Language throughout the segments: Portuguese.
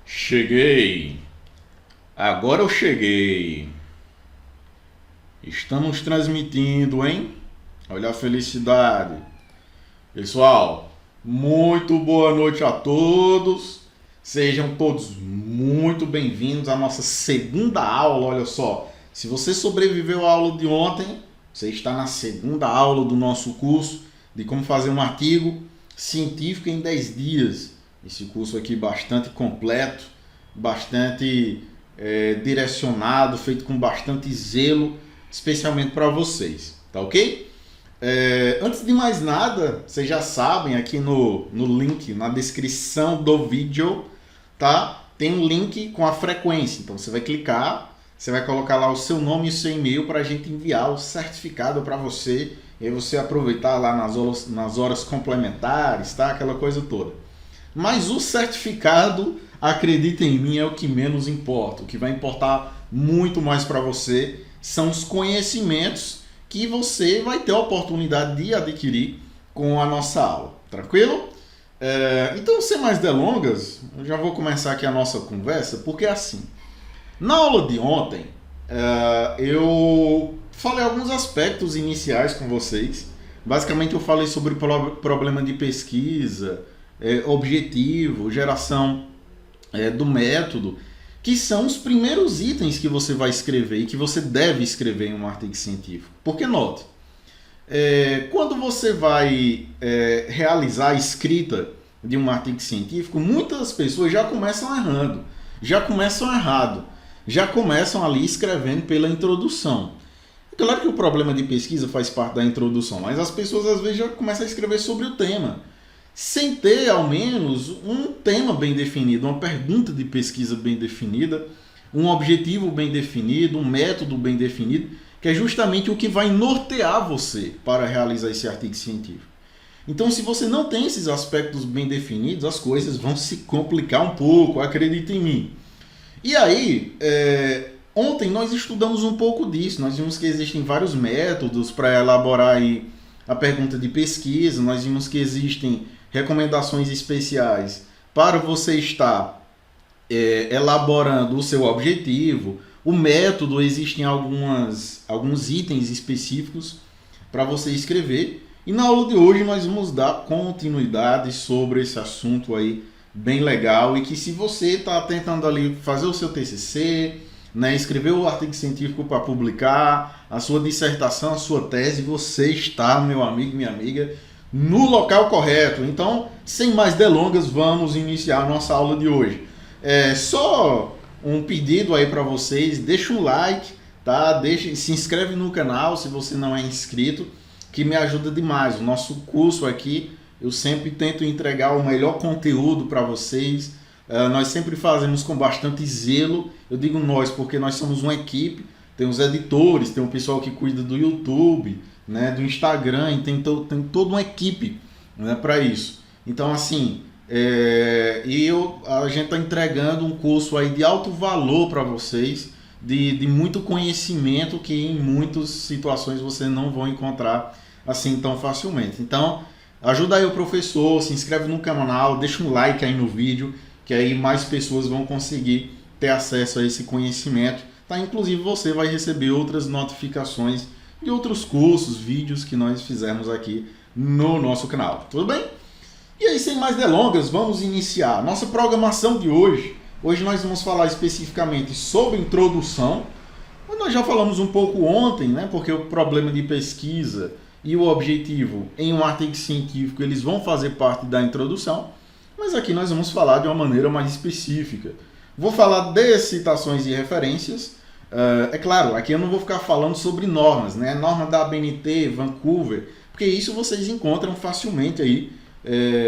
Cheguei! Agora eu cheguei! Estamos transmitindo, hein? Olha a felicidade! Pessoal, muito boa noite a todos! Sejam todos muito bem-vindos à nossa segunda aula. Olha só, se você sobreviveu à aula de ontem, você está na segunda aula do nosso curso de como fazer um artigo científico em 10 dias. Esse curso aqui bastante completo, bastante direcionado, feito com bastante zelo, especialmente para vocês, tá ok? Antes de mais nada, vocês já sabem, aqui no link, na descrição do vídeo, tá? Tem um link com a frequência, então você vai clicar, você vai colocar lá o seu nome e o seu e-mail para a gente enviar o certificado para você, e aí você aproveitar lá nas horas complementares, tá? Aquela coisa toda. Mas o certificado, acredita em mim, é o que menos importa. O que vai importar muito mais para você são os conhecimentos que você vai ter a oportunidade de adquirir com a nossa aula. Tranquilo? Então, sem mais delongas, eu já vou começar aqui a nossa conversa, porque assim, na aula de ontem, eu falei alguns aspectos iniciais com vocês. Basicamente, eu falei sobre problema de pesquisa, objetivo, geração do método, que são os primeiros itens que você vai escrever e que você deve escrever em um artigo científico. Porque note, quando você vai realizar a escrita de um artigo científico, muitas pessoas já começam errando, já começam ali escrevendo pela introdução. Claro que o problema de pesquisa faz parte da introdução, mas as pessoas às vezes já começam a escrever sobre o tema, sem ter ao menos um tema bem definido, uma pergunta de pesquisa bem definida, um objetivo bem definido, um método bem definido, que é justamente o que vai nortear você para realizar esse artigo científico. Então, se você não tem esses aspectos bem definidos, as coisas vão se complicar um pouco, acredita em mim. E aí, ontem nós estudamos um pouco disso, nós vimos que existem vários métodos para elaborar aí a pergunta de pesquisa, nós vimos que existem recomendações especiais para você estar elaborando o seu objetivo. O método, existem alguns itens específicos para você escrever. E na aula de hoje nós vamos dar continuidade sobre esse assunto aí bem legal, e que se você está tentando ali fazer o seu TCC, né, escrever o artigo científico para publicar, a sua dissertação, a sua tese, você está, meu amigo, minha amiga, no local correto. Então, sem mais delongas, vamos iniciar a nossa aula de hoje. Só um pedido aí para vocês, deixa um like, tá? Se inscreve no canal se você não é inscrito, que me ajuda demais. O nosso curso aqui, eu sempre tento entregar o melhor conteúdo para vocês. Nós sempre fazemos com bastante zelo. Eu digo nós porque nós somos uma equipe, tem os editores, tem o pessoal que cuida do YouTube, né, do Instagram, e tem toda uma equipe, né, para isso. Então, assim, a gente está entregando um curso aí de alto valor para vocês, de muito conhecimento que em muitas situações você não vão encontrar assim tão facilmente. Então, ajuda aí o professor, se inscreve no canal, deixa um like aí no vídeo, que aí mais pessoas vão conseguir ter acesso a esse conhecimento. Tá? Inclusive você vai receber outras notificações de outros cursos, vídeos que nós fizemos aqui no nosso canal. Tudo bem? E aí, sem mais delongas, vamos iniciar nossa programação de hoje. Hoje nós vamos falar especificamente sobre introdução. Nós já falamos um pouco ontem, né? Porque o problema de pesquisa e o objetivo em um artigo científico, eles vão fazer parte da introdução. Mas aqui nós vamos falar de uma maneira mais específica. Vou falar de citações e referências. É claro, aqui eu não vou ficar falando sobre normas, né? Norma da ABNT, Vancouver, porque isso vocês encontram facilmente aí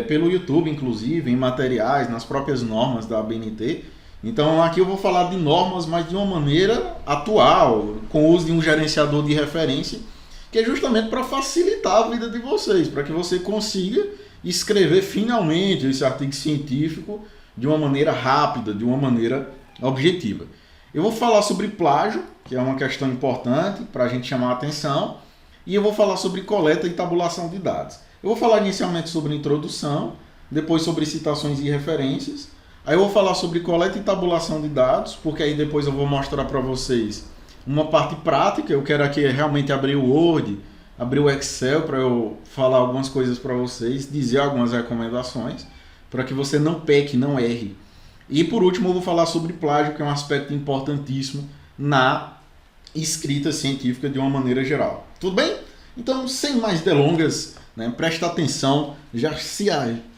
pelo YouTube, inclusive, em materiais, nas próprias normas da ABNT. Então aqui eu vou falar de normas, mas de uma maneira atual, com o uso de um gerenciador de referência, que é justamente para facilitar a vida de vocês, para que você consiga escrever finalmente esse artigo científico de uma maneira rápida, de uma maneira objetiva. Eu vou falar sobre plágio, que é uma questão importante para a gente chamar a atenção. e eu vou falar sobre coleta e tabulação de dados. Eu vou falar inicialmente sobre introdução, depois sobre citações e referências, aí eu vou falar sobre coleta e tabulação de dados, porque aí depois eu vou mostrar para vocês uma parte prática. Eu quero aqui realmente abrir o Word, abrir o Excel para eu falar algumas coisas para vocês, dizer algumas recomendações, para que você não peque, não erre. E por último eu vou falar sobre plágio, que é um aspecto importantíssimo na escrita científica de uma maneira geral. Tudo bem? Então, sem mais delongas, né, presta atenção, já se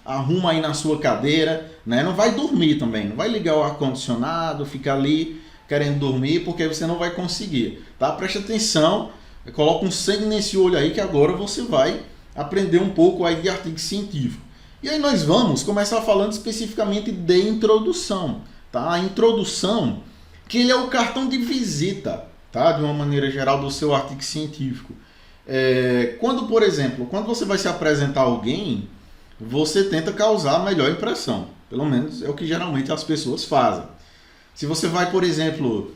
arruma aí na sua cadeira, né, não vai dormir também, não vai ligar o ar-condicionado, ficar ali querendo dormir, porque você não vai conseguir. Tá? Presta atenção, coloca um sangue nesse olho aí que agora você vai aprender um pouco aí de artigo científico. E aí nós vamos começar falando especificamente de introdução. Tá? A introdução, que ele é o cartão de visita, tá? De uma maneira geral, do seu artigo científico. Quando, por exemplo, quando você vai se apresentar a alguém, você tenta causar a melhor impressão. Pelo menos é o que geralmente as pessoas fazem. Se você vai, por exemplo,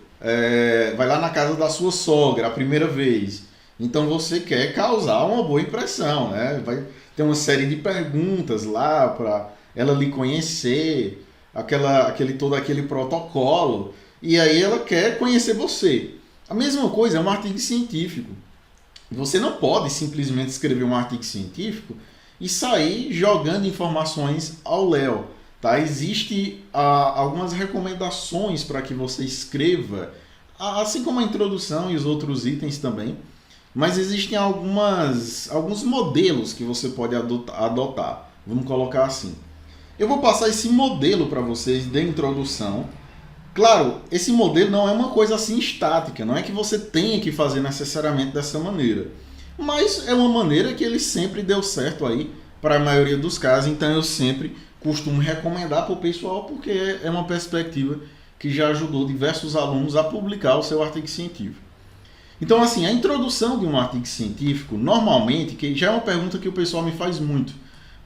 vai lá na casa da sua sogra a primeira vez, então você quer causar uma boa impressão, né? Vai ter uma série de perguntas lá para ela lhe conhecer, todo aquele protocolo, e aí ela quer conhecer você. A mesma coisa é um artigo científico. Você não pode simplesmente escrever um artigo científico e sair jogando informações ao léu. Tá? Existem algumas recomendações para que você escreva, assim como a introdução e os outros itens também, mas existem alguns modelos que você pode adotar. Vamos colocar assim. Eu vou passar esse modelo para vocês de introdução. Claro, esse modelo não é uma coisa assim estática, não é que você tenha que fazer necessariamente dessa maneira, mas é uma maneira que ele sempre deu certo aí para a maioria dos casos, então eu sempre costumo recomendar para o pessoal, porque é uma perspectiva que já ajudou diversos alunos a publicar o seu artigo científico. Então, assim, a introdução de um artigo científico, normalmente, que já é uma pergunta que o pessoal me faz muito,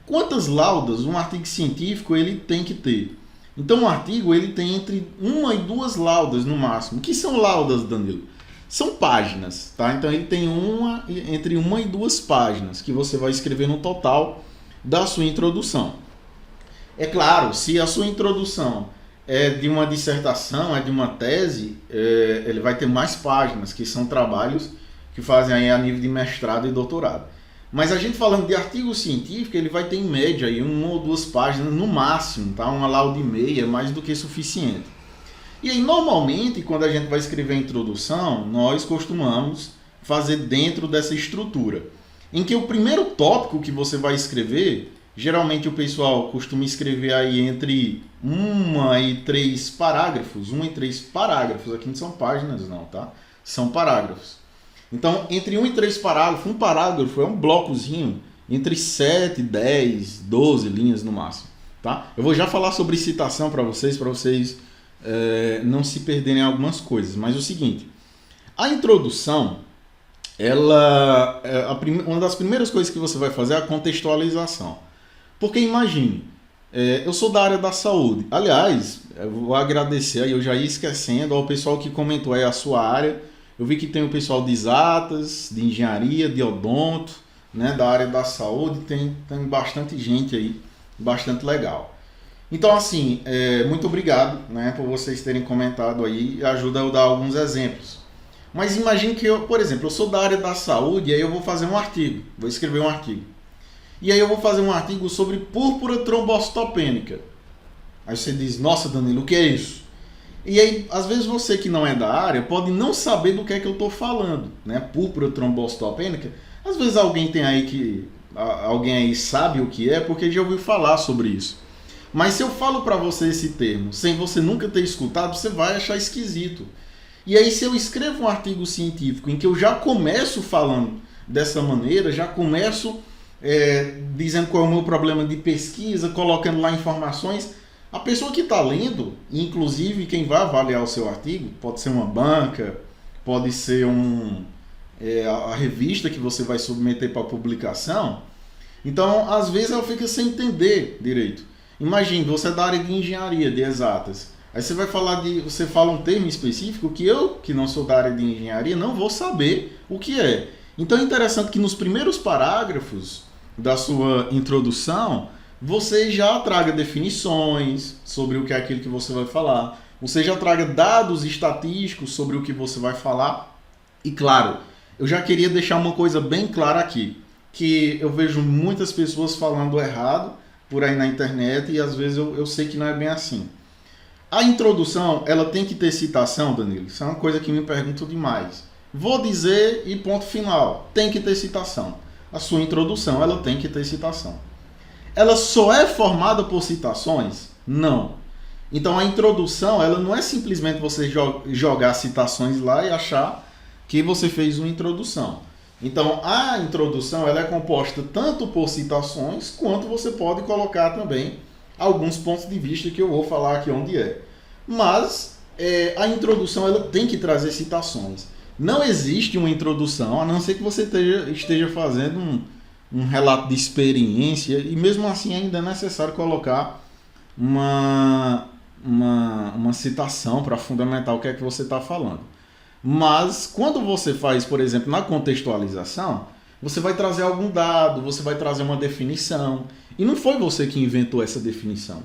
quantas laudas um artigo científico ele tem que ter? Então, um artigo ele tem entre 1 e 2 laudas no máximo. O que são laudas, Danilo? São páginas, tá? Então, ele tem entre 1 e 2 páginas que você vai escrever no total da sua introdução. É claro, se a sua introdução é de uma dissertação, é de uma tese, ele vai ter mais páginas, que são trabalhos que fazem aí a nível de mestrado e doutorado. Mas a gente falando de artigo científico, ele vai ter em média aí 1 ou 2 páginas no máximo, tá? Uma lauda e meia é mais do que suficiente. E aí, normalmente, quando a gente vai escrever a introdução, nós costumamos fazer dentro dessa estrutura, em que o primeiro tópico que você vai escrever, geralmente o pessoal costuma escrever aí entre 1 e 3 parágrafos. 1 e 3 parágrafos, aqui não são páginas não, tá? São parágrafos. Então, entre 1 e 3 parágrafos, um parágrafo é um blocozinho entre 7, 10, 12 linhas no máximo, tá? Eu vou já falar sobre citação para vocês não se perderem em algumas coisas. Mas é o seguinte, a introdução, uma das primeiras coisas que você vai fazer é a contextualização. Porque imagine, eu sou da área da saúde. Aliás, eu vou agradecer, aí eu já ia esquecendo, ao pessoal que comentou aí a sua área. Eu vi que tem o pessoal de exatas, de engenharia, de odonto, né, da área da saúde. Tem bastante gente aí, bastante legal. Então, assim, muito obrigado, né, por vocês terem comentado aí. Ajuda eu a dar alguns exemplos. Mas imagine que por exemplo, eu sou da área da saúde e aí eu vou fazer um artigo. Vou escrever um artigo. E aí eu vou fazer um artigo sobre púrpura trombocitopênica. Aí você diz, nossa, Danilo, o que é isso? E aí, às vezes você que não é da área pode não saber do que é que eu estou falando, né? Púrpura trombocitopênica. Às vezes alguém aí sabe o que é porque já ouviu falar sobre isso. Mas se eu falo para você esse termo, sem você nunca ter escutado, você vai achar esquisito. E aí, se eu escrevo um artigo científico em que eu já começo falando dessa maneira, já começo dizendo qual é o meu problema de pesquisa, colocando lá informações, a pessoa que está lendo, inclusive quem vai avaliar o seu artigo, pode ser uma banca, pode ser a revista que você vai submeter para publicação, então às vezes ela fica sem entender direito. Imagine, você é da área de engenharia, de exatas, aí você fala um termo específico que eu, que não sou da área de engenharia, não vou saber o que é. Então é interessante que nos primeiros parágrafos da sua introdução, você já traga definições sobre o que é aquilo que você vai falar, você já traga dados estatísticos sobre o que você vai falar. E claro, eu já queria deixar uma coisa bem clara aqui, que eu vejo muitas pessoas falando errado por aí na internet e às vezes eu sei que não é bem assim. A introdução, ela tem que ter citação, Danilo. Isso é uma coisa que me perguntam demais. Vou dizer e ponto final. Tem que ter citação. A sua introdução, ela tem que ter citação. Ela só é formada por citações? Não. Então a introdução, ela não é simplesmente você jogar citações lá e achar que você fez uma introdução. Então a introdução, ela é composta tanto por citações, quanto você pode colocar também alguns pontos de vista que eu vou falar aqui onde é. Mas a introdução, ela tem que trazer citações. Não existe uma introdução, a não ser que você esteja fazendo um relato de experiência, e mesmo assim ainda é necessário colocar uma citação para fundamentar o que é que você está falando. Mas quando você faz, por exemplo, na contextualização, você vai trazer algum dado, você vai trazer uma definição, e não foi você que inventou essa definição.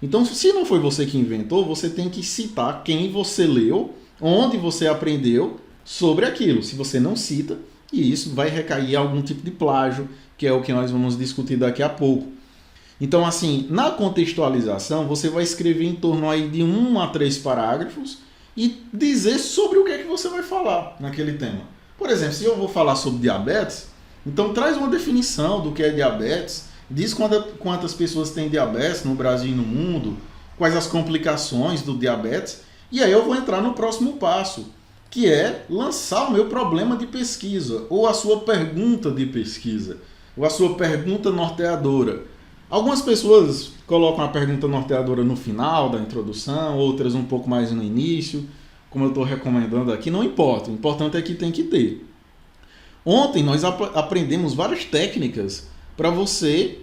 Então, se não foi você que inventou, você tem que citar quem você leu, onde você aprendeu sobre aquilo. Se você não cita, e isso vai recair em algum tipo de plágio, que é o que nós vamos discutir daqui a pouco. Então, assim, na contextualização, você vai escrever em torno aí de 1 a 3 parágrafos e dizer sobre o que é que você vai falar naquele tema. Por exemplo, se eu vou falar sobre diabetes, então traz uma definição do que é diabetes, diz quantas pessoas têm diabetes no Brasil e no mundo, quais as complicações do diabetes, e aí eu vou entrar no próximo passo, que é lançar o meu problema de pesquisa, ou a sua pergunta de pesquisa, ou a sua pergunta norteadora. Algumas pessoas colocam a pergunta norteadora no final da introdução, outras um pouco mais no início, como eu estou recomendando aqui, não importa, o importante é que tem que ter. Ontem nós aprendemos várias técnicas para você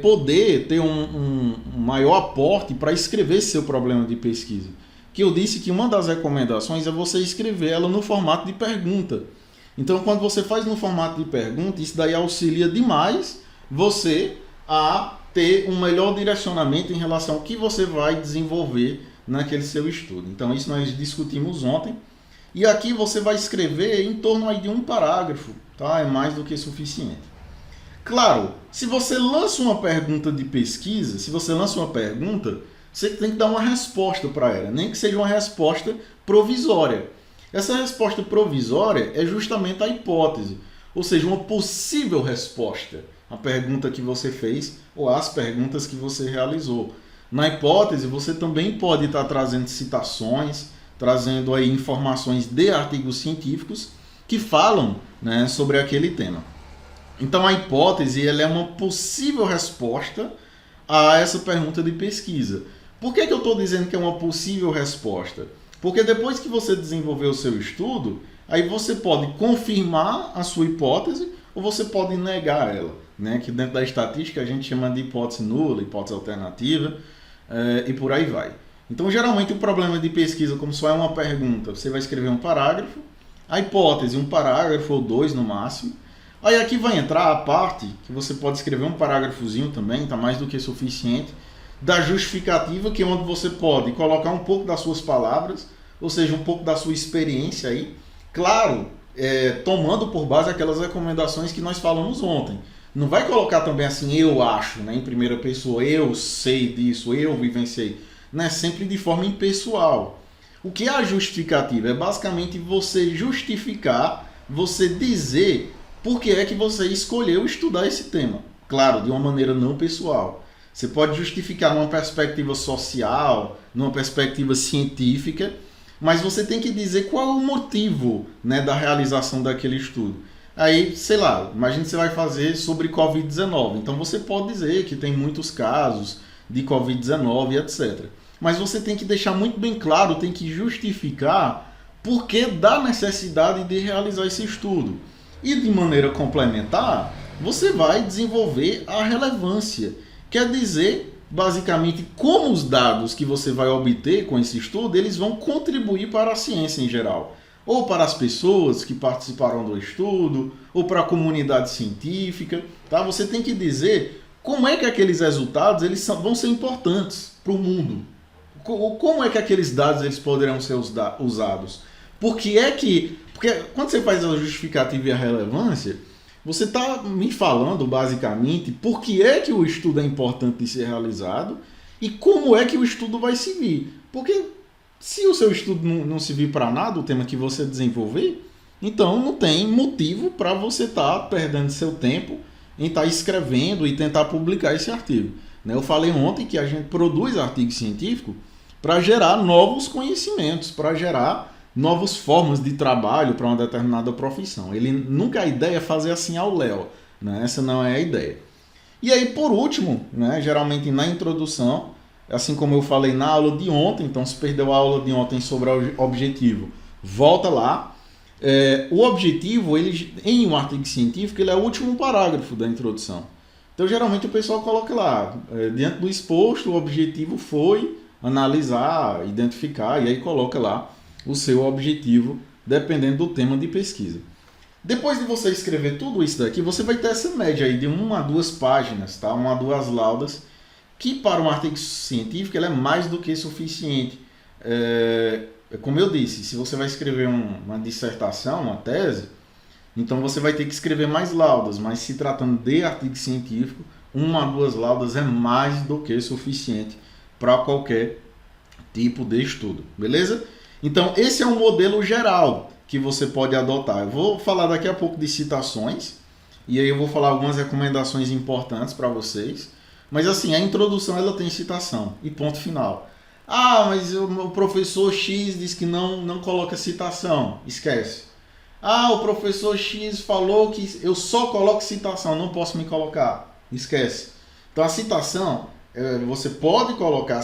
poder ter um maior aporte para escrever seu problema de pesquisa. Que eu disse que uma das recomendações é você escrever ela no formato de pergunta. Então, quando você faz no formato de pergunta, isso daí auxilia demais você a ter um melhor direcionamento em relação ao que você vai desenvolver naquele seu estudo. Então, isso nós discutimos ontem. E aqui você vai escrever em torno aí de 1 parágrafo, tá? É mais do que suficiente. Claro, se você lança uma pergunta de pesquisa, se você lança uma pergunta, você tem que dar uma resposta para ela, nem que seja uma resposta provisória. Essa resposta provisória é justamente a hipótese, ou seja, uma possível resposta à pergunta que você fez ou às perguntas que você realizou. Na hipótese, você também pode estar trazendo citações, trazendo aí informações de artigos científicos que falam, né, sobre aquele tema. Então a hipótese, ela é uma possível resposta a essa pergunta de pesquisa. Por que eu estou dizendo que é uma possível resposta? Porque depois que você desenvolveu o seu estudo, aí você pode confirmar a sua hipótese ou você pode negar ela, né? Que dentro da estatística a gente chama de hipótese nula, hipótese alternativa e por aí vai. Então geralmente o problema de pesquisa, como só é uma pergunta, você vai escrever um parágrafo, a hipótese 1 parágrafo ou 2 no máximo. Aí aqui vai entrar a parte que você pode escrever um parágrafozinho também, está mais do que suficiente, da justificativa, que é onde você pode colocar um pouco das suas palavras, ou seja, um pouco da sua experiência aí. Claro, tomando por base aquelas recomendações que nós falamos ontem. Não vai colocar também assim, eu acho, né, em primeira pessoa, eu sei disso, eu vivenciei. Não é sempre de forma impessoal. O que é a justificativa? É basicamente você justificar, você dizer por que é que você escolheu estudar esse tema. Claro, de uma maneira não pessoal. Você pode justificar numa perspectiva social, numa perspectiva científica, mas você tem que dizer qual é o motivo, né, da realização daquele estudo. Aí, sei lá, imagina que você vai fazer sobre Covid-19. Então você pode dizer que tem muitos casos de Covid-19 e etc. Mas você tem que deixar muito bem claro, tem que justificar por que da necessidade de realizar esse estudo. E de maneira complementar, você vai desenvolver a relevância. Quer dizer, basicamente, como os dados que você vai obter com esse estudo, eles vão contribuir para a ciência em geral. ou para as pessoas que participaram do estudo, ou para a comunidade científica, tá? Você tem que dizer como é que aqueles resultados vão ser importantes para o mundo. Como é que aqueles dados eles poderão ser usados? Porque quando você faz a justificativa e a relevância, você está me falando basicamente por que é que o estudo é importante de ser realizado e como é que o estudo vai servir. Porque se o seu estudo não servir para nada, o tema que você desenvolver, então não tem motivo para você estar perdendo seu tempo em estar escrevendo e tentar publicar esse artigo. Eu falei ontem que a gente produz artigo científico para gerar novos conhecimentos, para gerar novas formas de trabalho para uma determinada profissão. Nunca a ideia é fazer assim ao léu, né? Essa não é a ideia. E aí, por último, né, geralmente na introdução, assim como eu falei na aula de ontem, então se perdeu a aula de ontem sobre o objetivo, volta lá. O objetivo, em um artigo científico, ele é o último parágrafo da introdução. Então, geralmente o pessoal coloca lá, diante do exposto, o objetivo foi analisar, identificar, e aí coloca lá o seu objetivo, dependendo do tema de pesquisa. Depois de você escrever tudo isso daqui, você vai ter essa média aí de 1 a 2 páginas, tá? 1 a 2 laudas, que para um artigo científico ela é mais do que suficiente. Como eu disse, se você vai escrever uma dissertação, uma tese, então você vai ter que escrever mais laudas, mas se tratando de artigo científico, 1 a 2 laudas é mais do que suficiente para qualquer tipo de estudo, beleza? Então esse é um modelo geral que você pode adotar. Eu vou falar daqui a pouco de citações, e aí eu vou falar algumas recomendações importantes para vocês, mas assim, a introdução ela tem citação, e ponto final. Mas o professor X diz que não coloca citação, esquece. O professor X falou que eu só coloco citação, não posso me colocar, esquece. Então a citação, você pode colocar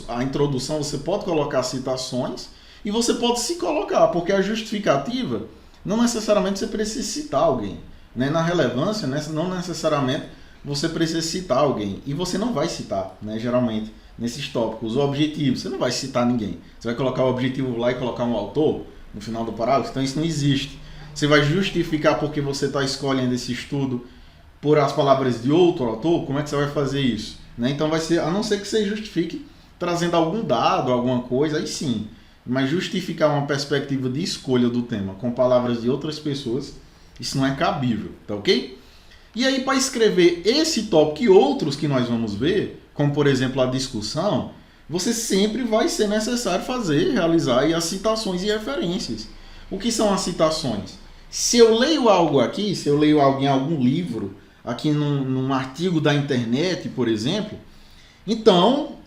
a introdução, você pode colocar citações e você pode se colocar, porque a justificativa, não necessariamente você precisa citar alguém. Né? Na relevância, não necessariamente você precisa citar alguém. E você não vai citar, né, geralmente, nesses tópicos. O objetivo, você não vai citar ninguém. Você vai colocar o objetivo lá e colocar um autor no final do parágrafo, então isso não existe. Você vai justificar porque você está escolhendo esse estudo por as palavras de outro autor, como é que você vai fazer isso? Né? Então vai ser, a não ser que você justifique trazendo algum dado, alguma coisa, aí sim. Mas justificar uma perspectiva de escolha do tema com palavras de outras pessoas, isso não é cabível, tá ok? E aí, para escrever esse tópico e outros que nós vamos ver, como por exemplo a discussão, você sempre vai ser necessário realizar aí as citações e referências. O que são as citações? Se eu leio algo aqui, se eu leio algo em algum livro, aqui num artigo da internet, por exemplo, então,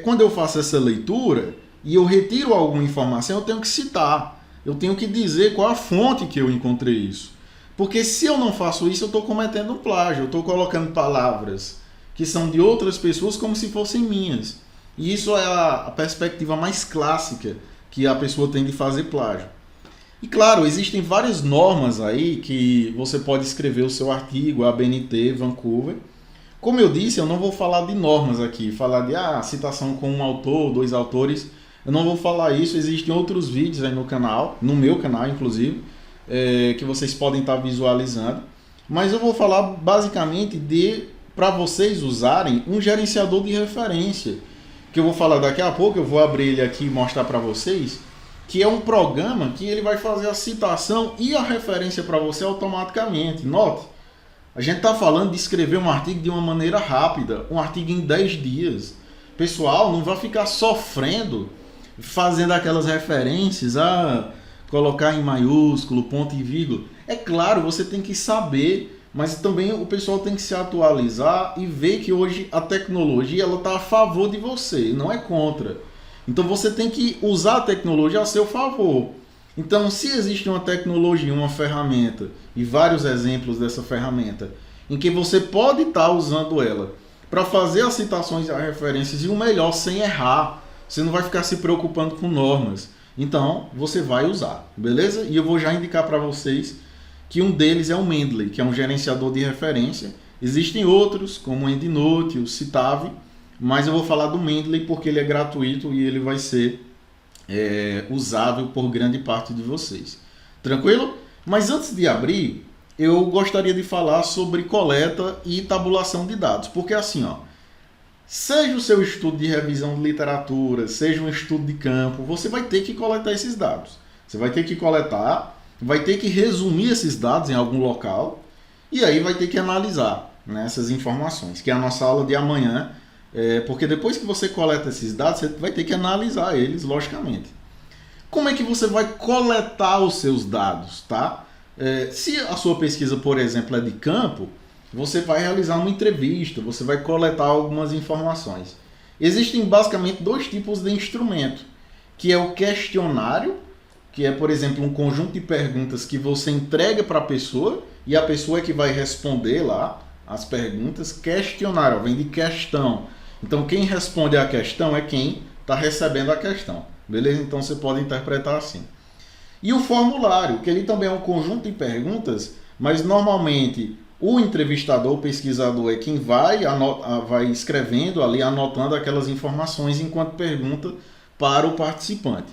quando eu faço essa leitura e eu retiro alguma informação, eu tenho que citar. Eu tenho que dizer qual a fonte que eu encontrei isso. Porque se eu não faço isso, eu estou cometendo um plágio. Eu estou colocando palavras que são de outras pessoas como se fossem minhas. E isso é a perspectiva mais clássica que a pessoa tem de fazer plágio. E claro, existem várias normas aí que você pode escrever o seu artigo, a ABNT, Vancouver. Como eu disse, eu não vou falar de normas aqui, falar de citação com um autor, 2 autores. Eu não vou falar isso, existem outros vídeos aí no canal, no meu canal inclusive, que vocês podem estar visualizando. Mas eu vou falar basicamente para vocês usarem um gerenciador de referência, que eu vou falar daqui a pouco, eu vou abrir ele aqui e mostrar para vocês, que é um programa que ele vai fazer a citação e a referência para você automaticamente. Note, a gente está falando de escrever um artigo de uma maneira rápida, um artigo em 10 dias. Pessoal, não vai ficar sofrendo, fazendo aquelas referências, colocar em maiúsculo, ponto e vírgula. É claro, você tem que saber, mas também o pessoal tem que se atualizar e ver que hoje a tecnologia está a favor de você, não é contra. Então você tem que usar a tecnologia a seu favor. Então, se existe uma tecnologia, uma ferramenta, e vários exemplos dessa ferramenta, em que você pode estar usando ela para fazer as citações e as referências, e o melhor, sem errar, você não vai ficar se preocupando com normas. Então, você vai usar, beleza? E eu vou já indicar para vocês que um deles é o Mendeley, que é um gerenciador de referência. Existem outros, como o EndNote, o Citave, mas eu vou falar do Mendeley porque ele é gratuito e ele vai ser usável por grande parte de vocês. Tranquilo? Mas antes de abrir, eu gostaria de falar sobre coleta e tabulação de dados, porque assim, ó, seja o seu estudo de revisão de literatura, seja um estudo de campo, você vai ter que coletar esses dados. Você vai ter que coletar, vai ter que resumir esses dados em algum local e aí vai ter que analisar, né, essas informações, que é a nossa aula de amanhã, porque depois que você coleta esses dados, você vai ter que analisar eles, logicamente. Como é que você vai coletar os seus dados, tá? Se a sua pesquisa, por exemplo, é de campo, você vai realizar uma entrevista, você vai coletar algumas informações. Existem basicamente dois tipos de instrumento, que é o questionário, que é, por exemplo, um conjunto de perguntas que você entrega para a pessoa e a pessoa é que vai responder lá as perguntas. Questionário, vem de questão. Então, quem responde a questão é quem está recebendo a questão. Beleza? Então, você pode interpretar assim. E o formulário, que ele também é um conjunto de perguntas, mas normalmente o entrevistador, o pesquisador, é quem vai escrevendo ali, anotando aquelas informações enquanto pergunta para o participante.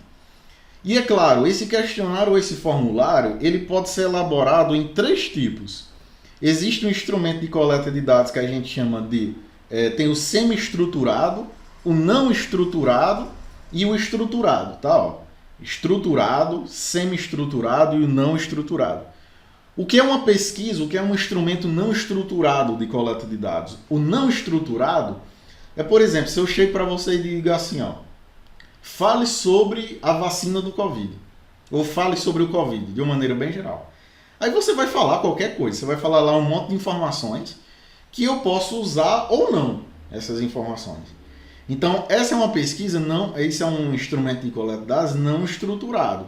E é claro, esse questionário ou esse formulário, ele pode ser elaborado em três tipos. Existe um instrumento de coleta de dados que a gente chama de, tem o semi-estruturado, o não estruturado e o estruturado, tá? Ó, estruturado, semi-estruturado e o não estruturado. O que é uma pesquisa, o que é um instrumento não estruturado de coleta de dados? O não estruturado é, por exemplo, se eu chego para você e digo assim, ó, fale sobre a vacina do Covid, ou fale sobre o Covid, de uma maneira bem geral. Aí você vai falar qualquer coisa, você vai falar lá um monte de informações que eu posso usar ou não, essas informações. Então, essa é uma pesquisa, esse é um instrumento de coleta de dados não estruturado.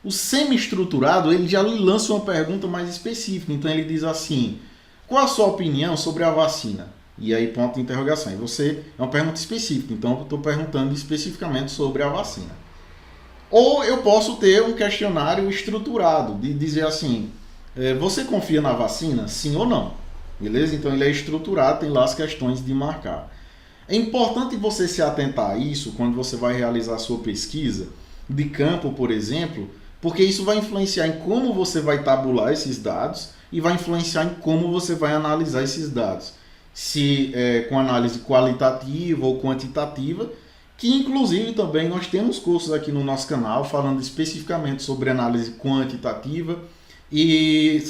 O semi-estruturado, ele já lhe lança uma pergunta mais específica. Então, ele diz assim, qual a sua opinião sobre a vacina? E aí, ponto de interrogação. E você, é uma pergunta específica, então eu estou perguntando especificamente sobre a vacina. Ou eu posso ter um questionário estruturado, de dizer assim, você confia na vacina? Sim ou não? Beleza? Então, ele é estruturado, tem lá as questões de marcar. É importante você se atentar a isso quando você vai realizar a sua pesquisa de campo, por exemplo, porque isso vai influenciar em como você vai tabular esses dados e vai influenciar em como você vai analisar esses dados. Se com análise qualitativa ou quantitativa, que inclusive também nós temos cursos aqui no nosso canal falando especificamente sobre análise quantitativa. E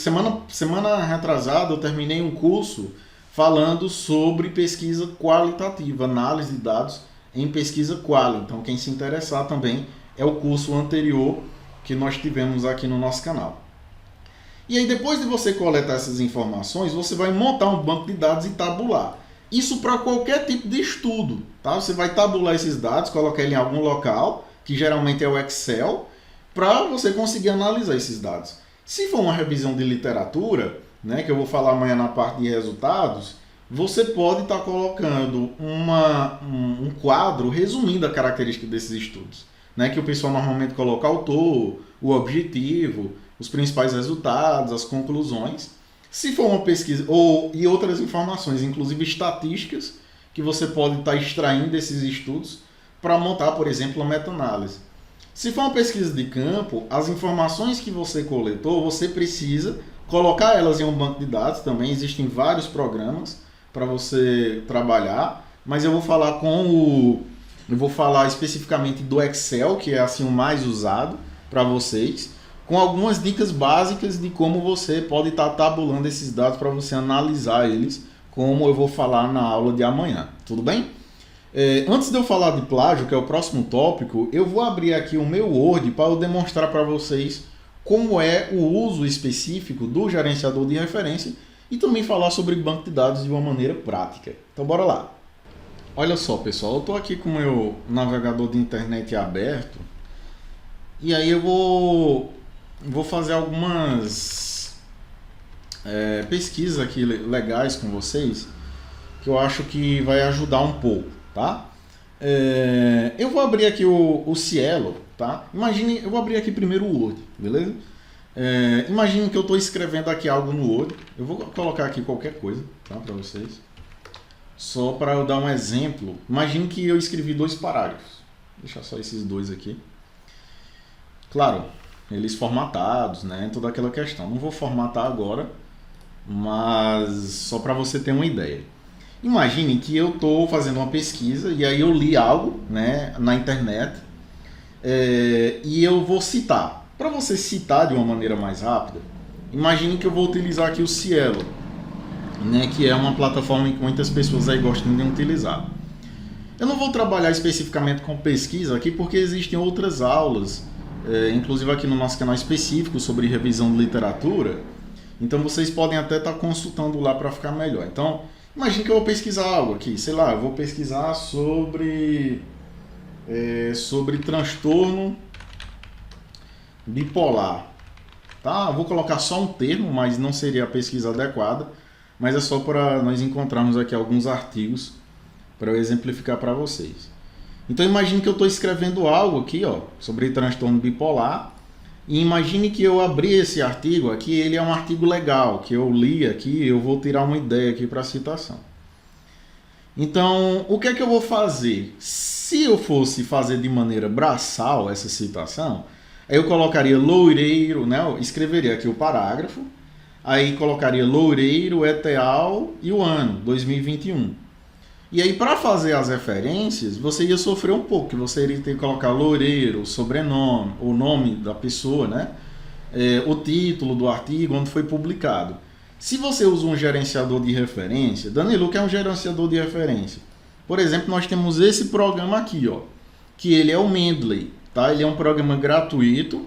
semana retrasada eu terminei um curso falando sobre pesquisa qualitativa, análise de dados em pesquisa quali. Então, quem se interessar também é o curso anterior que nós tivemos aqui no nosso canal. E aí, depois de você coletar essas informações, você vai montar um banco de dados e tabular. Isso para qualquer tipo de estudo, tá? Você vai tabular esses dados, colocar ele em algum local, que geralmente é o Excel, para você conseguir analisar esses dados. Se for uma revisão de literatura, né, que eu vou falar amanhã na parte de resultados, você pode estar colocando um quadro resumindo a característica desses estudos, né, que o pessoal normalmente coloca autor, o objetivo, os principais resultados, as conclusões. Se for uma pesquisa e outras informações, inclusive estatísticas, que você pode estar extraindo desses estudos para montar, por exemplo, uma meta-análise. Se for uma pesquisa de campo, as informações que você coletou, você precisa colocar elas em um banco de dados. Também existem vários programas para você trabalhar, mas eu vou falar especificamente do Excel, que é assim o mais usado para vocês, com algumas dicas básicas de como você pode estar tabulando esses dados para você analisar eles, como eu vou falar na aula de amanhã. Tudo bem? Antes de eu falar de plágio, que é o próximo tópico, eu vou abrir aqui o meu Word para eu demonstrar para vocês como é o uso específico do gerenciador de referência e também falar sobre banco de dados de uma maneira prática. Então, bora lá. Olha só, pessoal, eu estou aqui com o meu navegador de internet aberto e aí eu vou fazer algumas pesquisas aqui legais com vocês que eu acho que vai ajudar um pouco, tá? Eu vou abrir aqui o Cielo, tá? Imagine, eu vou abrir aqui primeiro o Word, beleza? Imagine que eu estou escrevendo aqui algo no Word. Eu vou colocar aqui qualquer coisa, tá? Para vocês. Só para eu dar um exemplo. Imagine que eu escrevi 2 parágrafos. Vou deixar só esses 2 aqui. Claro, eles formatados, né? Toda aquela questão. Não vou formatar agora, mas só para você ter uma ideia. Imagine que eu estou fazendo uma pesquisa e aí eu li algo, né, na internet, e eu vou citar. Para você citar de uma maneira mais rápida, imagine que eu vou utilizar aqui o Cielo, né, que é uma plataforma que muitas pessoas aí gostam de utilizar. Eu não vou trabalhar especificamente com pesquisa aqui porque existem outras aulas, inclusive aqui no nosso canal específico sobre revisão de literatura. Então vocês podem até estar consultando lá para ficar melhor. Então, imagine que eu vou pesquisar algo aqui, sei lá, eu vou pesquisar sobre transtorno bipolar. Tá? Eu vou colocar só um termo, mas não seria a pesquisa adequada, mas é só para nós encontrarmos aqui alguns artigos para eu exemplificar para vocês. Então imagine que eu estou escrevendo algo aqui, ó, sobre transtorno bipolar, e imagine que eu abri esse artigo aqui, ele é um artigo legal, que eu li aqui, eu vou tirar uma ideia aqui para a citação. Então, o que é que eu vou fazer? Se eu fosse fazer de maneira braçal essa citação, aí eu colocaria Loureiro, né? Eu escreveria aqui o parágrafo, aí colocaria Loureiro, et al. E o ano, 2021. E aí, para fazer as referências, você ia sofrer um pouco, que você iria ter que colocar Loureiro, o sobrenome, o nome da pessoa, né? O título do artigo, onde foi publicado. Se você usa um gerenciador de referência, Danilo, o que é um gerenciador de referência? Por exemplo, nós temos esse programa aqui, ó, que ele é o Mendeley, tá? Ele é um programa gratuito,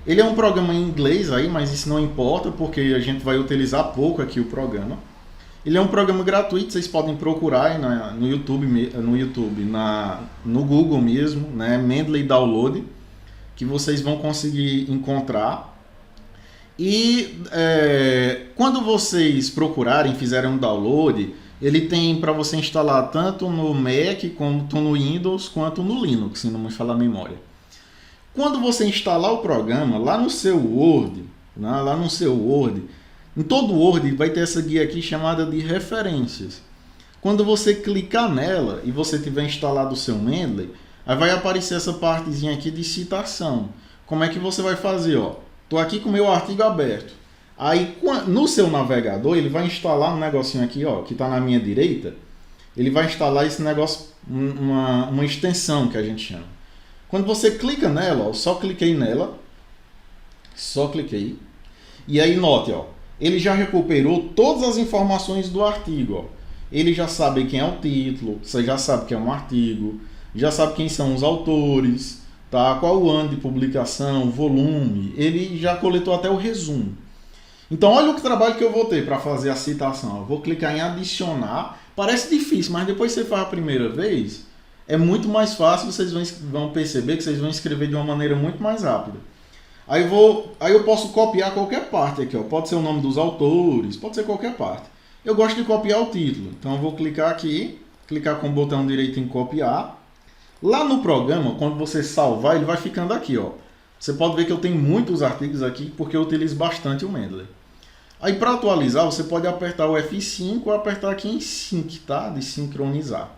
ele é um programa em inglês aí, mas isso não importa, porque a gente vai utilizar pouco aqui o programa. Ele é um programa gratuito, vocês podem procurar aí no YouTube, no Google mesmo, né? Mendeley Download, que vocês vão conseguir encontrar. E quando vocês procurarem, fizerem um download, ele tem para você instalar tanto no Mac, quanto no Windows, quanto no Linux, se não me falar a memória. Quando você instalar o programa, lá no seu Word, em todo o Word vai ter essa guia aqui chamada de referências. Quando você clicar nela e você tiver instalado o seu Mendeley, aí vai aparecer essa partezinha aqui de citação. Como é que você vai fazer? Estou aqui com o meu artigo aberto. Aí no seu navegador ele vai instalar um negocinho aqui, ó, que está na minha direita. Ele vai instalar esse negócio, uma extensão que a gente chama. Quando você clica nela, ó, só cliquei. E aí note, ó, ele já recuperou todas as informações do artigo. Ó. Ele já sabe quem é o título, você já sabe que é um artigo, já sabe quem são os autores, tá? Qual o ano de publicação, volume, ele já coletou até o resumo. Então olha o trabalho que eu vou ter para fazer a citação. Eu vou clicar em adicionar, parece difícil, mas depois que você faz a primeira vez, é muito mais fácil, vocês vão perceber que vocês vão escrever de uma maneira muito mais rápida. Aí eu posso copiar qualquer parte aqui, ó. Pode ser o nome dos autores, pode ser qualquer parte. Eu gosto de copiar o título, então eu vou clicar aqui, clicar com o botão direito em copiar. Lá no programa, quando você salvar, ele vai ficando aqui, ó. Você pode ver que eu tenho muitos artigos aqui porque eu utilizo bastante o Mendeley. Aí para atualizar, você pode apertar o F5 ou apertar aqui em Sync, tá? De sincronizar.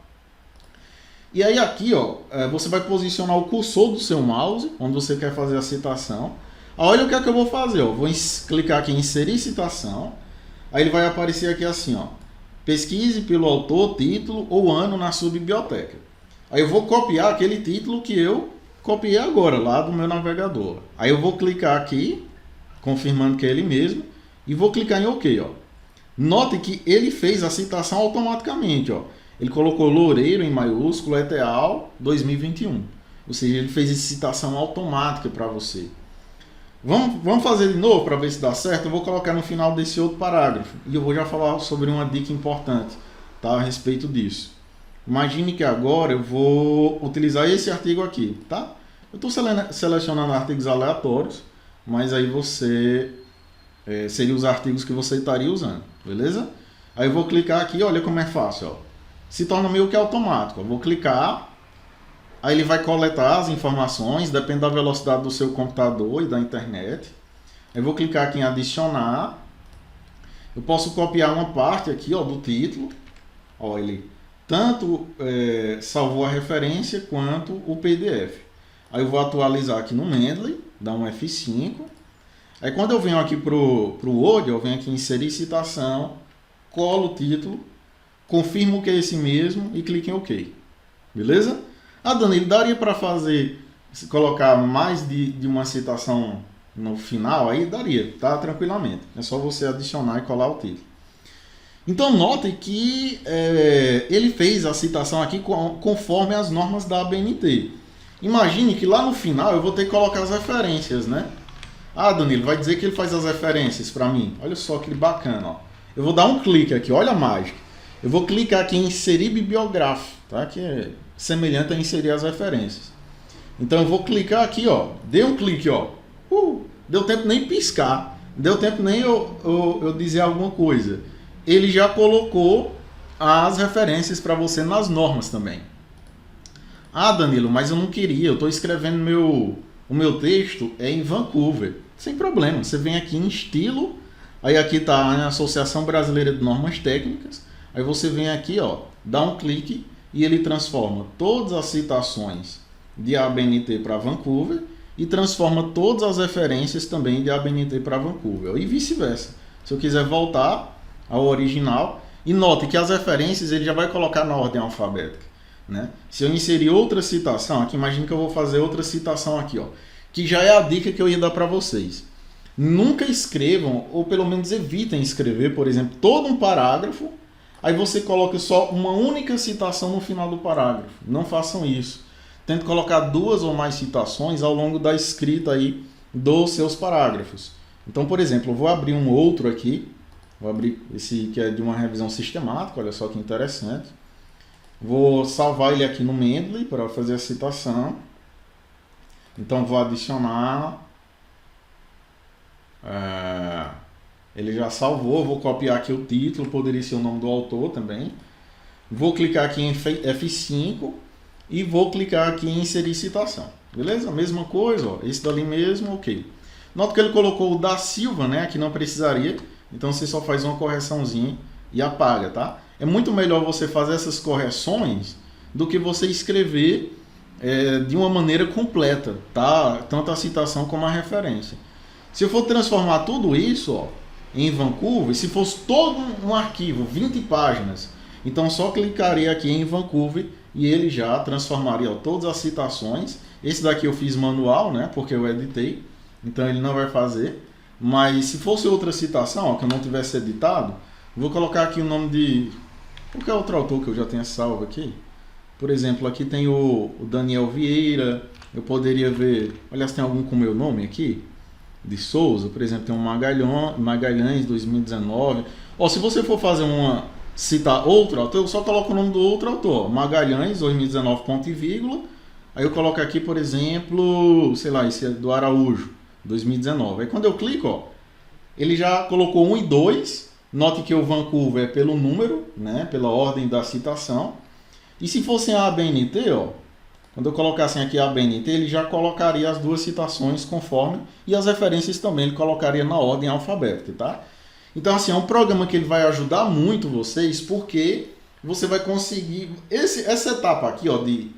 E aí aqui, ó, você vai posicionar o cursor do seu mouse, onde você quer fazer a citação. Olha o que é que eu vou fazer, ó. Vou clicar aqui em inserir citação. Aí ele vai aparecer aqui assim, ó. Pesquise pelo autor, título ou ano na sua biblioteca. Aí eu vou copiar aquele título que eu copiei agora, lá do meu navegador. Aí eu vou clicar aqui, confirmando que é ele mesmo, e vou clicar em OK, ó. Note que ele fez a citação automaticamente, ó. Ele colocou Loureiro em maiúsculo, et al. 2021. Ou seja, ele fez essa citação automática para você. Vamos fazer de novo para ver se dá certo? Eu vou colocar no final desse outro parágrafo. E eu vou já falar sobre uma dica importante, tá, a respeito disso. Imagine que agora eu vou utilizar esse artigo aqui, tá? Eu estou selecionando artigos aleatórios, mas aí seria os artigos que você estaria usando, beleza? Aí eu vou clicar aqui, olha como é fácil, ó. Se torna meio que automático. Eu vou clicar, aí ele vai coletar as informações, depende da velocidade do seu computador e da internet. Eu vou clicar aqui em adicionar. Eu posso copiar uma parte aqui, ó, do título. Ó, ele tanto salvou a referência quanto o PDF. Aí eu vou atualizar aqui no Mendeley, dar um F5. Aí quando eu venho aqui pro Word, eu venho aqui em inserir citação, colo o título, confirmo que é esse mesmo e clico em OK. Beleza? Ah, Danilo, daria para fazer, colocar mais de uma citação no final? Aí daria, tá? Tranquilamente. É só você adicionar e colar o título. Então note que ele fez a citação aqui conforme as normas da ABNT. Imagine que lá no final eu vou ter que colocar as referências, né? Ah, Danilo, vai dizer que ele faz as referências para mim. Olha só que bacana, ó. Eu vou dar um clique aqui, olha a mágica. Eu vou clicar aqui em inserir bibliográfico, tá? Que é semelhante a inserir as referências. Então eu vou clicar aqui, ó. Dei um clique, ó. Deu tempo nem piscar. Deu tempo nem eu dizer alguma coisa. Ele já colocou as referências para você nas normas também. Ah, Danilo, mas eu não queria. Eu estou escrevendo o meu texto em Vancouver. Sem problema. Você vem aqui em estilo. Aí aqui está a Associação Brasileira de Normas Técnicas. Aí você vem aqui, ó, dá um clique e ele transforma todas as citações de ABNT para Vancouver e transforma todas as referências também de ABNT para Vancouver. E vice-versa. Se eu quiser voltar ao original, e note que as referências ele já vai colocar na ordem alfabética, né? Se eu inserir outra citação, aqui imagine que eu vou fazer outra citação aqui, ó, que já é a dica que eu ia dar para vocês. Nunca escrevam, ou pelo menos evitem escrever, por exemplo, todo um parágrafo, aí você coloca só uma única citação no final do parágrafo. Não façam isso. Tente colocar 2 ou mais citações ao longo da escrita aí dos seus parágrafos. Então, por exemplo, eu vou abrir um outro aqui. Vou abrir esse que é de uma revisão sistemática, olha só que interessante. Vou salvar ele aqui no Mendeley para fazer a citação. Então vou adicionar. Ele já salvou, vou copiar aqui o título, poderia ser o nome do autor também. Vou clicar aqui em F5 e vou clicar aqui em inserir citação. Beleza? Mesma coisa, ó, esse dali mesmo, ok. Nota que ele colocou o da Silva, né, que não precisaria. Então você só faz uma correçãozinha e apaga, tá? É muito melhor você fazer essas correções do que você escrever de uma maneira completa, tá? Tanto a citação como a referência. Se eu for transformar tudo isso, ó, em Vancouver, se fosse todo um arquivo, 20 páginas, então só clicaria aqui em Vancouver e ele já transformaria, ó, todas as citações. Esse daqui eu fiz manual, né? Porque eu editei, então ele não vai fazer. Mas se fosse outra citação, ó, que eu não tivesse editado, vou colocar aqui o nome de qualquer outro autor que eu já tenha salvo aqui. Por exemplo, aqui tem o Daniel Vieira. Eu poderia ver, olha se tem algum com meu nome aqui, de Souza, por exemplo, tem um Magalhães 2019. Ó, se você for fazer citar outro autor, eu só coloco o nome do outro autor, Magalhães 2019, ponto e vírgula. Aí eu coloco aqui, por exemplo, sei lá, esse é do Araújo 2019. Aí quando eu clico, ó, ele já colocou 1 e 2. Note que o Vancouver é pelo número, né, pela ordem da citação. E se fosse a ABNT, ó, quando eu colocasse aqui a ABNT, ele já colocaria as 2 citações conforme, e as referências também ele colocaria na ordem alfabética, tá? Então, assim, é um programa que ele vai ajudar muito vocês, porque você vai conseguir... Essa etapa aqui, ó, de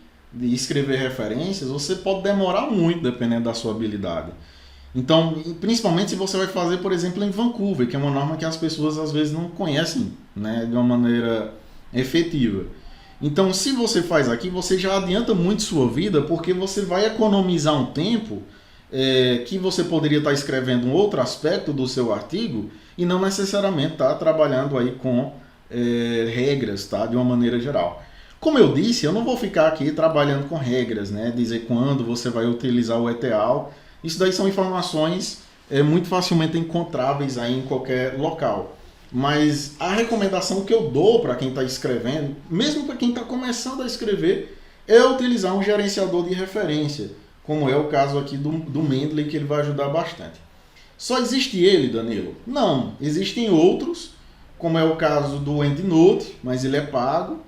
escrever referências, você pode demorar muito, dependendo da sua habilidade. Então, principalmente se você vai fazer, por exemplo, em Vancouver, que é uma norma que as pessoas às vezes não conhecem, né, de uma maneira efetiva. Então, se você faz aqui, você já adianta muito sua vida, porque você vai economizar um tempo que você poderia estar escrevendo um outro aspecto do seu artigo e não necessariamente estar trabalhando aí com regras, tá, de uma maneira geral. Como eu disse, eu não vou ficar aqui trabalhando com regras, né, dizer quando você vai utilizar o ETAL. Isso daí são informações muito facilmente encontráveis aí em qualquer local. Mas a recomendação que eu dou para quem está escrevendo, mesmo para quem está começando a escrever, é utilizar um gerenciador de referência, como é o caso aqui do Mendeley, que ele vai ajudar bastante. Só existe ele, Danilo? Não, existem outros, como é o caso do EndNote, mas ele é pago,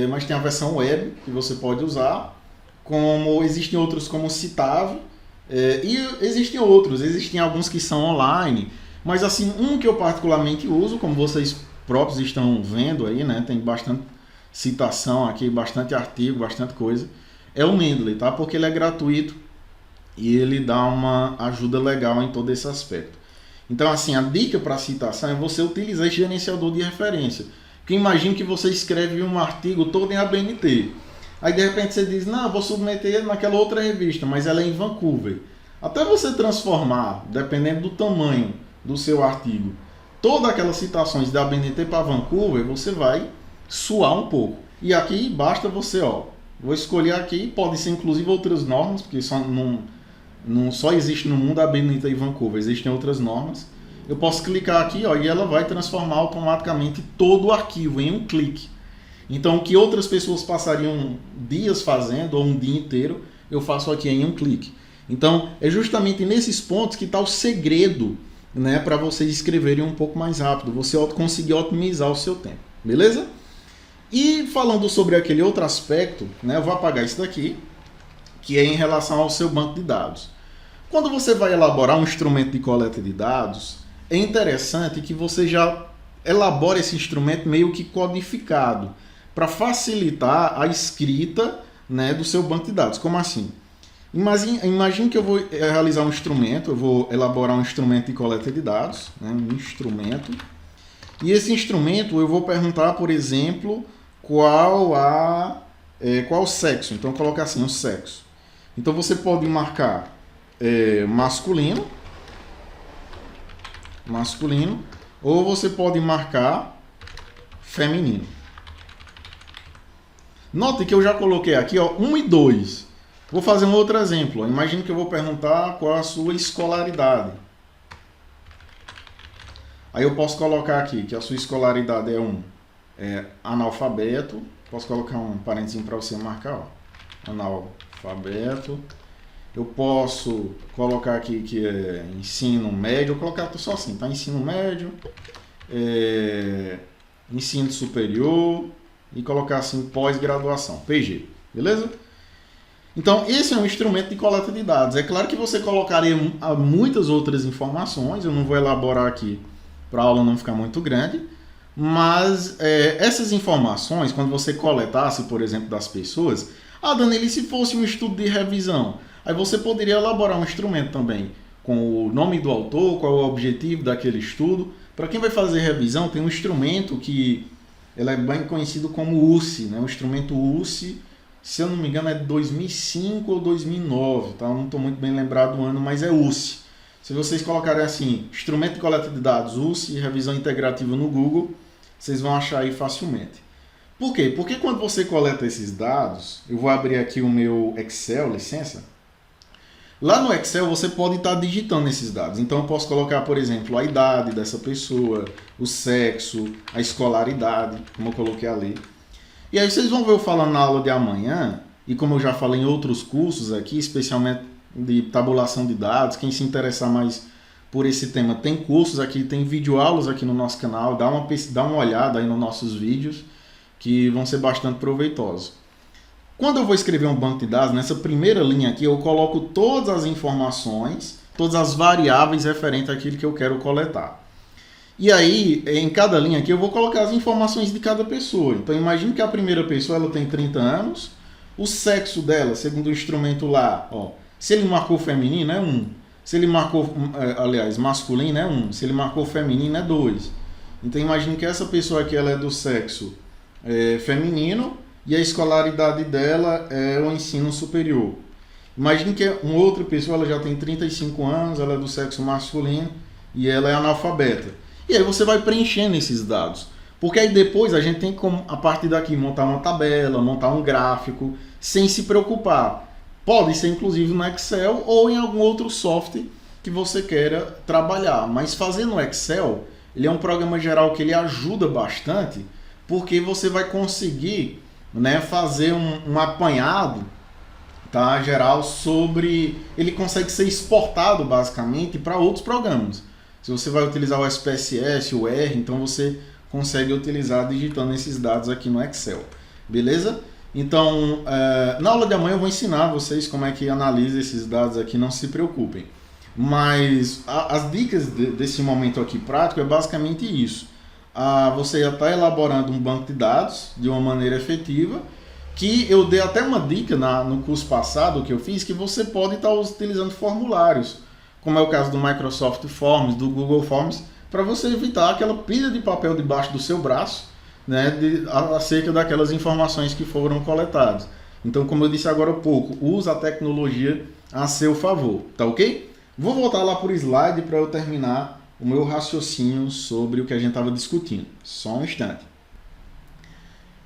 mas tem a versão web que você pode usar, como existem outros como o Citave, e existem outros, existem alguns que são online. Mas assim, um que eu particularmente uso, como vocês próprios estão vendo aí, né, tem bastante citação aqui, bastante artigo, bastante coisa, é o Mendeley, tá? Porque ele é gratuito e ele dá uma ajuda legal em todo esse aspecto. Então, assim, a dica para citação é você utilizar esse gerenciador de referência. Porque imagine que você escreve um artigo todo em ABNT. Aí, de repente, você diz, não, vou submeter ele naquela outra revista, mas ela é em Vancouver. Até você transformar, dependendo do tamanho do seu artigo, todas aquelas citações da ABNT para Vancouver, você vai suar um pouco. E aqui basta você, vou escolher aqui, pode ser inclusive outras normas, porque não só existe no mundo a ABNT e Vancouver, existem outras normas. Eu posso clicar aqui, e ela vai transformar automaticamente todo o arquivo em um clique. Então, o que outras pessoas passariam dias fazendo, ou um dia inteiro, eu faço aqui em um clique. Então, é justamente nesses pontos que está o segredo, né, para vocês escreverem um pouco mais rápido, você conseguir otimizar o seu tempo, beleza? E falando sobre aquele outro aspecto, né, eu vou apagar isso daqui, que é em relação ao seu banco de dados. Quando você vai elaborar um instrumento de coleta de dados, é interessante que você já elabore esse instrumento meio que codificado, para facilitar a escrita, né, do seu banco de dados. Como assim? Imagine que eu vou realizar um instrumento, eu vou elaborar um instrumento de coleta de dados, né, um instrumento, e esse instrumento eu vou perguntar, por exemplo, qual o sexo. Então, colocar assim, o sexo. Então, você pode marcar masculino, ou você pode marcar feminino. Note que eu já coloquei aqui 1 e 2. Vou fazer um outro exemplo. Imagine que eu vou perguntar qual a sua escolaridade. Aí eu posso colocar aqui que a sua escolaridade é analfabeto. Posso colocar um parênteses para você marcar. Analfabeto. Eu posso colocar aqui que é ensino médio. Eu vou colocar só assim, tá? Ensino médio. Ensino superior. E colocar assim pós-graduação. PG. Beleza? Então, esse é um instrumento de coleta de dados. É claro que você colocaria muitas outras informações. Eu não vou elaborar aqui para a aula não ficar muito grande. Mas essas informações, quando você coletasse, por exemplo, das pessoas... Danilo, se fosse um estudo de revisão? Aí você poderia elaborar um instrumento também, com o nome do autor, qual é o objetivo daquele estudo. Para quem vai fazer revisão, tem um instrumento que ele é bem conhecido como USE, né? O instrumento USE, se eu não me engano, é de 2005 ou 2009, tá? Eu não estou muito bem lembrado do ano, mas é USE. Se vocês colocarem assim, instrumento de coleta de dados, USE, revisão integrativa no Google, vocês vão achar aí facilmente. Por quê? Porque quando você coleta esses dados, eu vou abrir aqui o meu Excel, licença. Lá no Excel você pode estar digitando esses dados. Então eu posso colocar, por exemplo, a idade dessa pessoa, o sexo, a escolaridade, como eu coloquei ali. E aí vocês vão ver eu falando na aula de amanhã, e como eu já falei em outros cursos aqui, especialmente de tabulação de dados, quem se interessar mais por esse tema, tem cursos aqui, tem videoaulas aqui no nosso canal, dá uma olhada aí nos nossos vídeos, que vão ser bastante proveitosos. Quando eu vou escrever um banco de dados, nessa primeira linha aqui, eu coloco todas as informações, todas as variáveis referentes àquilo que eu quero coletar. E aí, em cada linha aqui, eu vou colocar as informações de cada pessoa. Então, imagine que a primeira pessoa ela tem 30 anos, o sexo dela, segundo o instrumento lá, se ele marcou feminino, é 1. Se ele marcou, masculino, é 1. Se ele marcou feminino, é 2. Então, imagine que essa pessoa aqui ela é do sexo feminino, e a escolaridade dela é o ensino superior. Imagine que uma outra pessoa ela já tem 35 anos, ela é do sexo masculino e ela é analfabeta. E aí você vai preenchendo esses dados. Porque aí depois a gente tem como, a partir daqui, montar uma tabela, montar um gráfico, sem se preocupar. Pode ser inclusive no Excel ou em algum outro software que você queira trabalhar. Mas fazer no Excel, ele é um programa geral que ele ajuda bastante, porque você vai conseguir, né, fazer um apanhado, tá, geral sobre... Ele consegue ser exportado basicamente para outros programas. Se você vai utilizar o SPSS, o R, então você consegue utilizar digitando esses dados aqui no Excel. Beleza? Então, na aula de amanhã eu vou ensinar vocês como é que analisa esses dados aqui, não se preocupem. Mas as dicas desse momento aqui prático é basicamente isso. Você já está elaborando um banco de dados de uma maneira efetiva, que eu dei até uma dica no curso passado que eu fiz, que você pode estar utilizando formulários, como é o caso do Microsoft Forms, do Google Forms, para você evitar aquela pilha de papel debaixo do seu braço, né, acerca daquelas informações que foram coletadas. Então, como eu disse agora há pouco, use a tecnologia a seu favor, tá ok? Vou voltar lá por slide para eu terminar o meu raciocínio sobre o que a gente estava discutindo. Só um instante.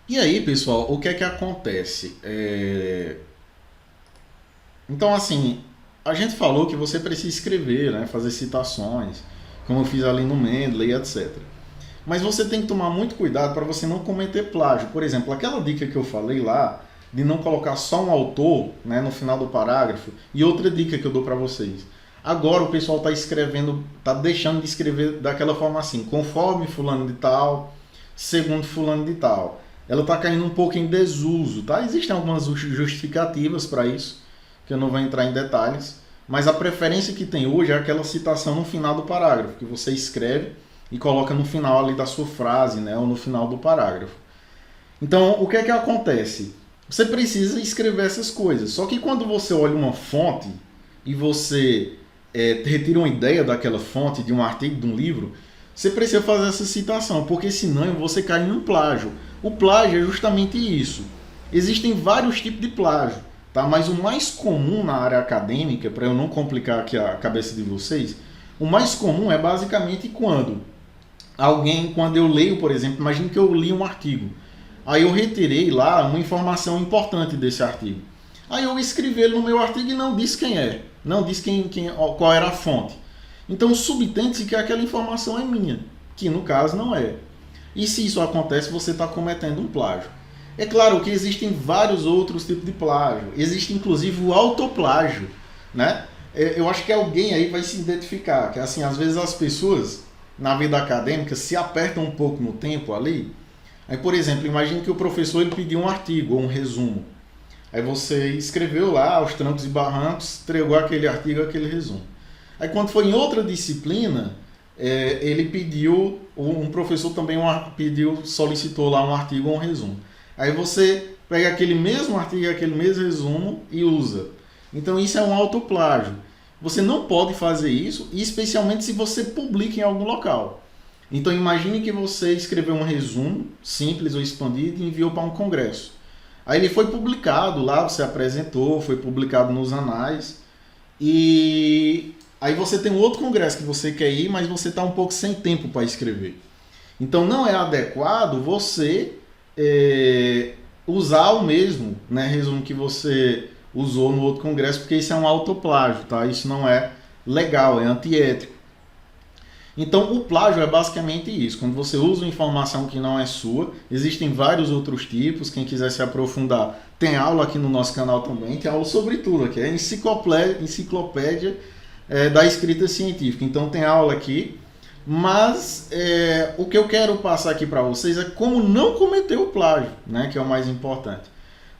E aí, pessoal, o que é que acontece? Então, assim, a gente falou que você precisa escrever, né, fazer citações, como eu fiz ali no Mendeley, etc. Mas você tem que tomar muito cuidado para você não cometer plágio. Por exemplo, aquela dica que eu falei lá, de não colocar só um autor, né, no final do parágrafo, e outra dica que eu dou para vocês. Agora o pessoal está escrevendo, está deixando de escrever daquela forma assim, conforme fulano de tal, segundo fulano de tal. Ela está caindo um pouco em desuso, tá? Existem algumas justificativas para isso, que eu não vou entrar em detalhes, mas a preferência que tem hoje é aquela citação no final do parágrafo, que você escreve e coloca no final ali da sua frase, né, ou no final do parágrafo. Então, o que é que acontece? Você precisa escrever essas coisas, só que quando você olha uma fonte e você retira uma ideia daquela fonte, de um artigo, de um livro, você precisa fazer essa citação, porque senão você cai em um plágio. O plágio é justamente isso. Existem vários tipos de plágio, tá? Mas o mais comum na área acadêmica, para eu não complicar aqui a cabeça de vocês, o mais comum é basicamente quando eu leio, por exemplo, imagine que eu li um artigo, aí eu retirei lá uma informação importante desse artigo. Aí eu escrevi ele no meu artigo e não disse quem é, não disse qual era a fonte. Então subtende-se que aquela informação é minha, que no caso não é. E se isso acontece, você está cometendo um plágio. É claro que existem vários outros tipos de plágio. Existe inclusive o autoplágio, né? Eu acho que alguém aí vai se identificar, que assim, às vezes as pessoas na vida acadêmica se apertam um pouco no tempo ali. Aí, por exemplo, imagine que o professor ele pediu um artigo ou um resumo. Aí você escreveu lá aos trancos e barrancos, entregou aquele artigo, aquele resumo. Aí quando foi em outra disciplina, ele pediu, um professor também solicitou lá um artigo ou um resumo. Aí você pega aquele mesmo artigo, aquele mesmo resumo e usa. Então isso é um autoplágio. Você não pode fazer isso, especialmente se você publica em algum local. Então imagine que você escreveu um resumo simples ou expandido e enviou para um congresso. Aí ele foi publicado lá, você apresentou, foi publicado nos anais. E aí você tem um outro congresso que você quer ir, mas você está um pouco sem tempo para escrever. Então não é adequado você usar o mesmo, né, resumo que você usou no outro congresso, porque isso é um autoplágio, tá? Isso não é legal, é antiético. Então o plágio é basicamente isso, quando você usa uma informação que não é sua. Existem vários outros tipos, quem quiser se aprofundar, tem aula aqui no nosso canal também, tem aula sobre tudo aqui, é enciclopédia da escrita científica, então tem aula aqui. Mas o que eu quero passar aqui para vocês é como não cometer o plágio, né, que é o mais importante.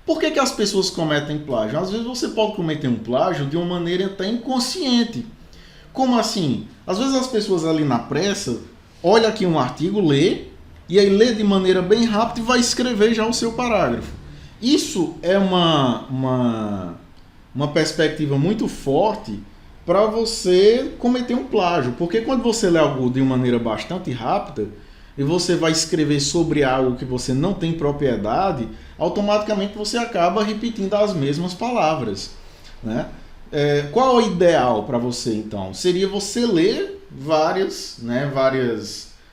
Por que as pessoas cometem plágio? Às vezes você pode cometer um plágio de uma maneira até inconsciente. Como assim? Às vezes as pessoas ali na pressa, olha aqui um artigo, lê, e aí lê de maneira bem rápida e vai escrever já o seu parágrafo. Isso é uma perspectiva muito forte para você cometer um plágio. Porque quando você lê algo de uma maneira bastante rápida, e você vai escrever sobre algo que você não tem propriedade, automaticamente você acaba repetindo as mesmas palavras, né? Qual é o ideal para você, então? Seria você ler várias...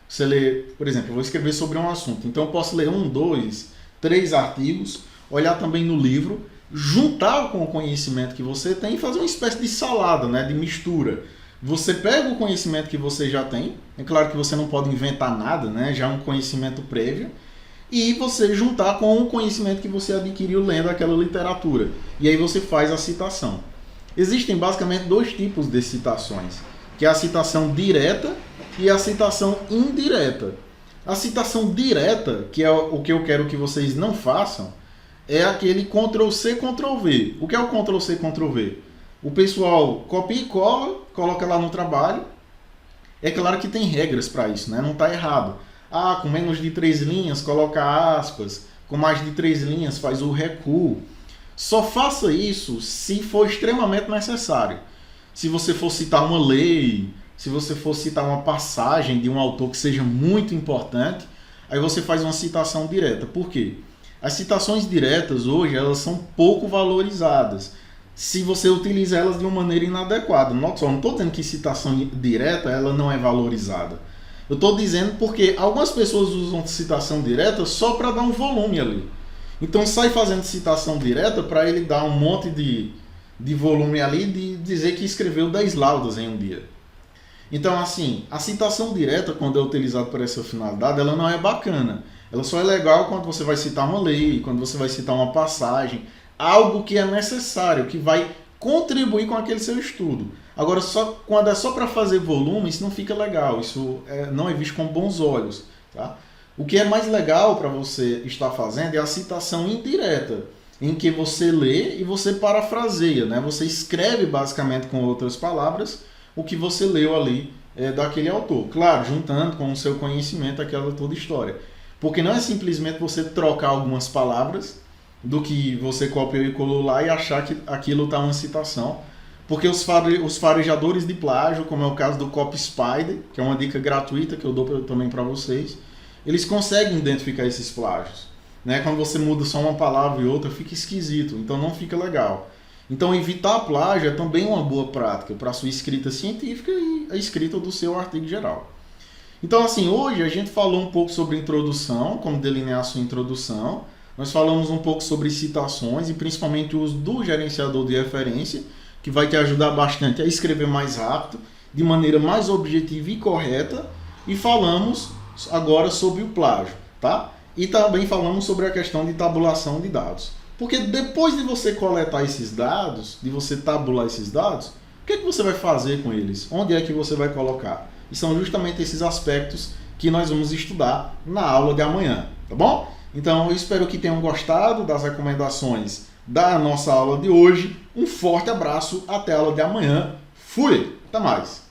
Você lê, por exemplo, eu vou escrever sobre um assunto, então eu posso ler 1, 2, 3 artigos, olhar também no livro, juntar com o conhecimento que você tem e fazer uma espécie de salada, né, de mistura. Você pega o conhecimento que você já tem, é claro que você não pode inventar nada, né, já é um conhecimento prévio, e você juntar com o conhecimento que você adquiriu lendo aquela literatura. E aí você faz a citação. Existem basicamente 2 tipos de citações, que é a citação direta e a citação indireta. A citação direta, que é o que eu quero que vocês não façam, é aquele Ctrl+C, Ctrl+V. O que é o Ctrl+C, Ctrl+V? O pessoal copia e cola, coloca lá no trabalho. É claro que tem regras para isso, né? Não está errado. Com menos de 3 linhas, coloca aspas. com mais de 3 linhas, faz o recuo. Só faça isso se for extremamente necessário. Se você for citar uma lei, se você for citar uma passagem de um autor que seja muito importante, aí você faz uma citação direta. Por quê? As citações diretas hoje elas são pouco valorizadas se você utiliza elas de uma maneira inadequada. Não estou dizendo que citação direta ela não é valorizada. Eu estou dizendo porque algumas pessoas usam citação direta só para dar um volume ali. Então sai fazendo citação direta para ele dar um monte de volume ali de dizer que escreveu 10 laudas em um dia. Então, assim, a citação direta, quando é utilizada para essa finalidade, ela não é bacana. Ela só é legal quando você vai citar uma lei, quando você vai citar uma passagem, algo que é necessário, que vai contribuir com aquele seu estudo. Agora, quando é só para fazer volume, isso não fica legal, isso não é visto com bons olhos. Tá? O que é mais legal para você estar fazendo é a citação indireta, em que você lê e você parafraseia, né? Você escreve basicamente com outras palavras o que você leu ali daquele autor. Claro, juntando com o seu conhecimento aquela toda história. Porque não é simplesmente você trocar algumas palavras do que você copiou e colou lá e achar que aquilo está uma citação. Porque os farejadores de plágio, como é o caso do CopySpider, que é uma dica gratuita que eu dou também para vocês, eles conseguem identificar esses plágios. Né? Quando você muda só uma palavra e outra, fica esquisito, então não fica legal. Então evitar plágio é também uma boa prática para a sua escrita científica e a escrita do seu artigo geral. Então assim, hoje a gente falou um pouco sobre introdução, como delinear a sua introdução. Nós falamos um pouco sobre citações e principalmente o uso do gerenciador de referência, que vai te ajudar bastante a escrever mais rápido, de maneira mais objetiva e correta. E falamos agora sobre o plágio, tá? E também falamos sobre a questão de tabulação de dados. Porque depois de você coletar esses dados, de você tabular esses dados, o que é que você vai fazer com eles? Onde é que você vai colocar? E são justamente esses aspectos que nós vamos estudar na aula de amanhã, tá bom? Então eu espero que tenham gostado das recomendações da nossa aula de hoje. Um forte abraço, até a aula de amanhã. Fui! Até mais!